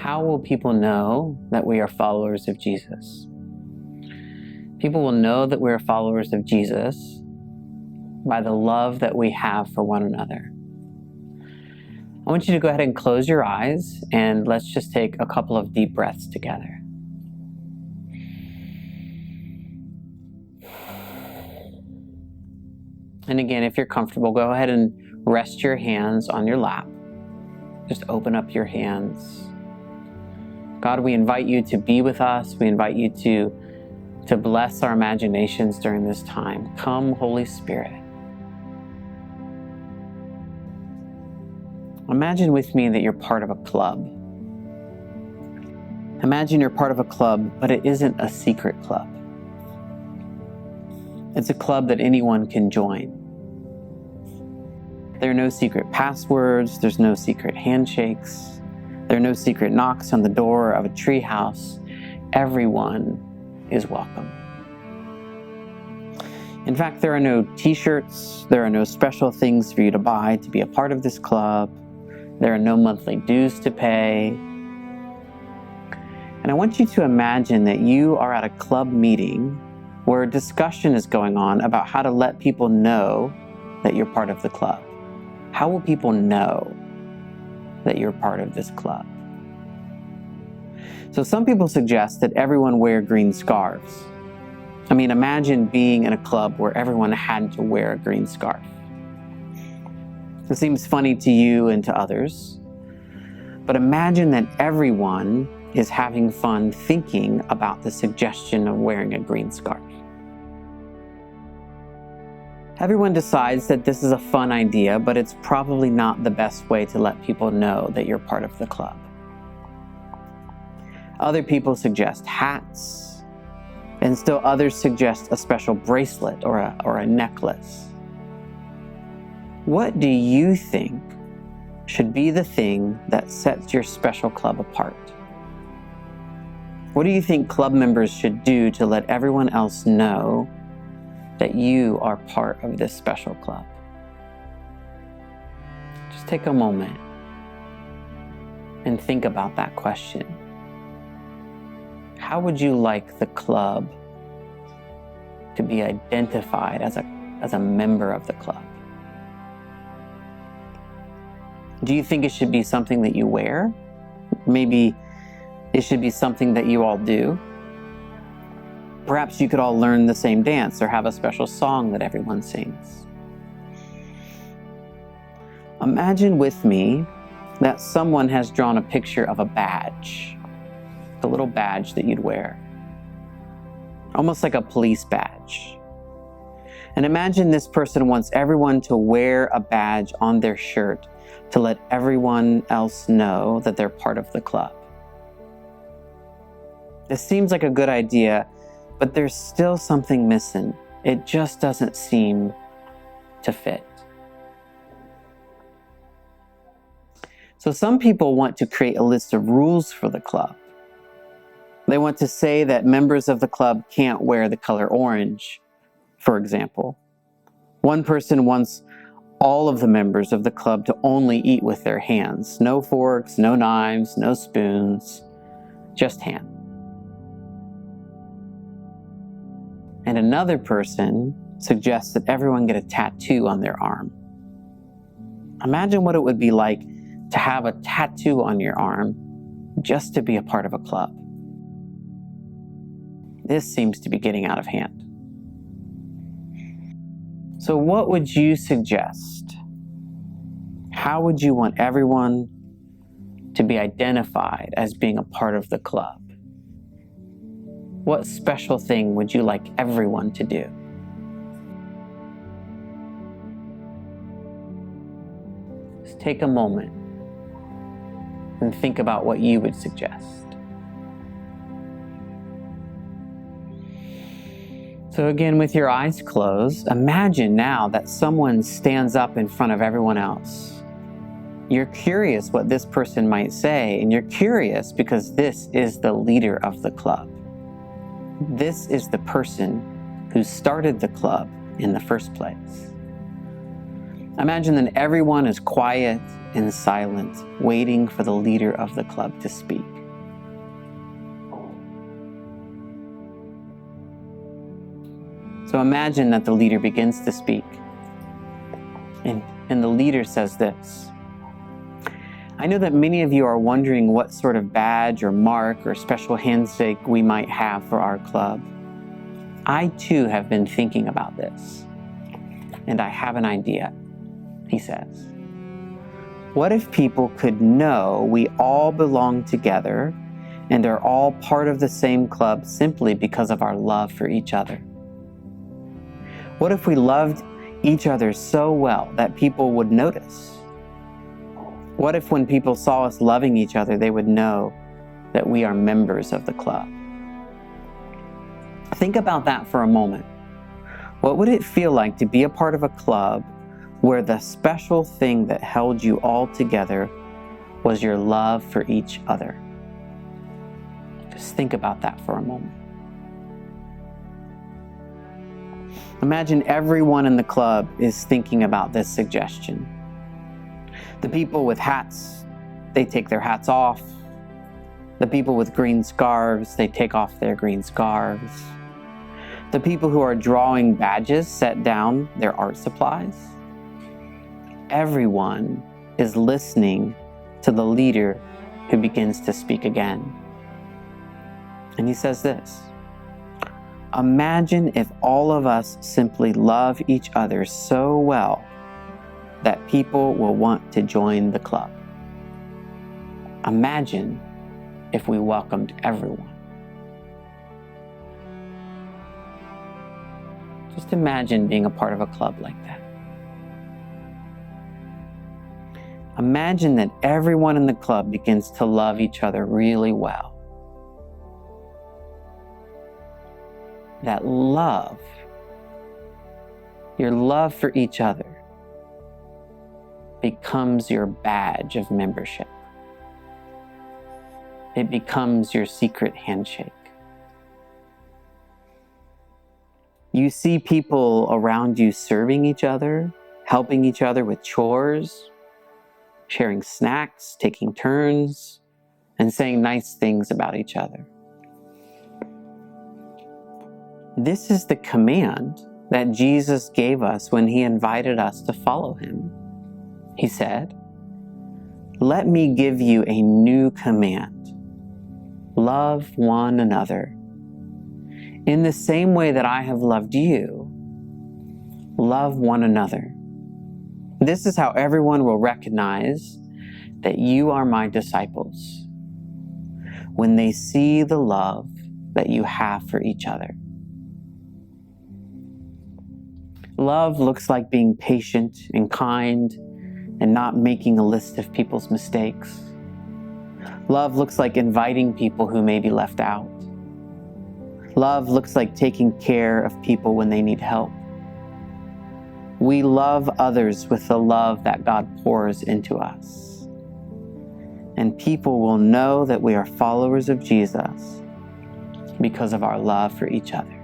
How will people know that we are followers of Jesus? People will know that we are followers of Jesus by the love that we have for one another. I want you to go ahead and close your eyes, and let's just take a couple of deep breaths together. And again, if you're comfortable, go ahead and rest your hands on your lap. Just open up your hands. God, we invite you to be with us. We invite you to bless our imaginations during this time. Come, Holy Spirit. Imagine with me that you're part of a club. Imagine you're part of a club, but it isn't a secret club. It's a club that anyone can join. There are no secret passwords. There's no secret handshakes. There are no secret knocks on the door of a treehouse. Everyone is welcome. In fact, there are no t-shirts. There are no special things for you to buy to be a part of this club. There are no monthly dues to pay. And I want you to imagine that you are at a club meeting where a discussion is going on about how to let people know that you're part of the club. How will people know that you're part of this club? So some people suggest that everyone wear green scarves. I mean, imagine being in a club where everyone had to wear a green scarf. It seems funny to you and to others, but imagine that everyone is having fun thinking about the suggestion of wearing a green scarf. Everyone decides that this is a fun idea, but it's probably not the best way to let people know that you're part of the club. Other people suggest hats, and still others suggest a special bracelet or a necklace. What do you think should be the thing that sets your special club apart? What do you think club members should do to let everyone else know that you are part of this special club? Just take a moment and think about that question. How would you like the club to be identified as a member of the club? Do you think it should be something that you wear? Maybe it should be something that you all do. Perhaps you could all learn the same dance or have a special song that everyone sings. Imagine with me that someone has drawn a picture of a badge, the little badge that you'd wear, almost like a police badge. And imagine this person wants everyone to wear a badge on their shirt to let everyone else know that they're part of the club. This seems like a good idea, but there's still something missing. It just doesn't seem to fit. So some people want to create a list of rules for the club. They want to say that members of the club can't wear the color orange, for example. One person wants all of the members of the club to only eat with their hands. No forks, no knives, no spoons, just hand. And another person suggests that everyone get a tattoo on their arm. Imagine what it would be like to have a tattoo on your arm just to be a part of a club. This seems to be getting out of hand. So what would you suggest? How would you want everyone to be identified as being a part of the club? What special thing would you like everyone to do? Just take a moment and think about what you would suggest. So again, with your eyes closed, imagine now that someone stands up in front of everyone else. You're curious what this person might say, and you're curious because this is the leader of the club. This is the person who started the club in the first place. Imagine that everyone is quiet and silent, waiting for the leader of the club to speak. So imagine that the leader begins to speak. And the leader says this: I know that many of you are wondering what sort of badge or mark or special handshake we might have for our club. I too have been thinking about this, and I have an idea, he says. What if people could know we all belong together and are all part of the same club simply because of our love for each other? What if we loved each other so well that people would notice? What if when people saw us loving each other, they would know that we are members of the club? Think about that for a moment. What would it feel like to be a part of a club where the special thing that held you all together was your love for each other? Just think about that for a moment. Imagine everyone in the club is thinking about this suggestion. The people with hats, they take their hats off. The people with green scarves, they take off their green scarves. The people who are drawing badges set down their art supplies. Everyone is listening to the leader who begins to speak again. And he says this: imagine if all of us simply love each other so well that people will want to join the club. Imagine if we welcomed everyone. Just imagine being a part of a club like that. Imagine that everyone in the club begins to love each other really well. That love, your love for each other, becomes your badge of membership. It becomes your secret handshake. You see people around you serving each other, helping each other with chores, sharing snacks, taking turns, and saying nice things about each other. This is the command that Jesus gave us when he invited us to follow him. He said, "Let me give you a new command. Love one another. In the same way that I have loved you, love one another. This is how everyone will recognize that you are my disciples, when they see the love that you have for each other." Love looks like being patient and kind and not making a list of people's mistakes. Love looks like inviting people who may be left out. Love looks like taking care of people when they need help. We love others with the love that God pours into us. And people will know that we are followers of Jesus because of our love for each other.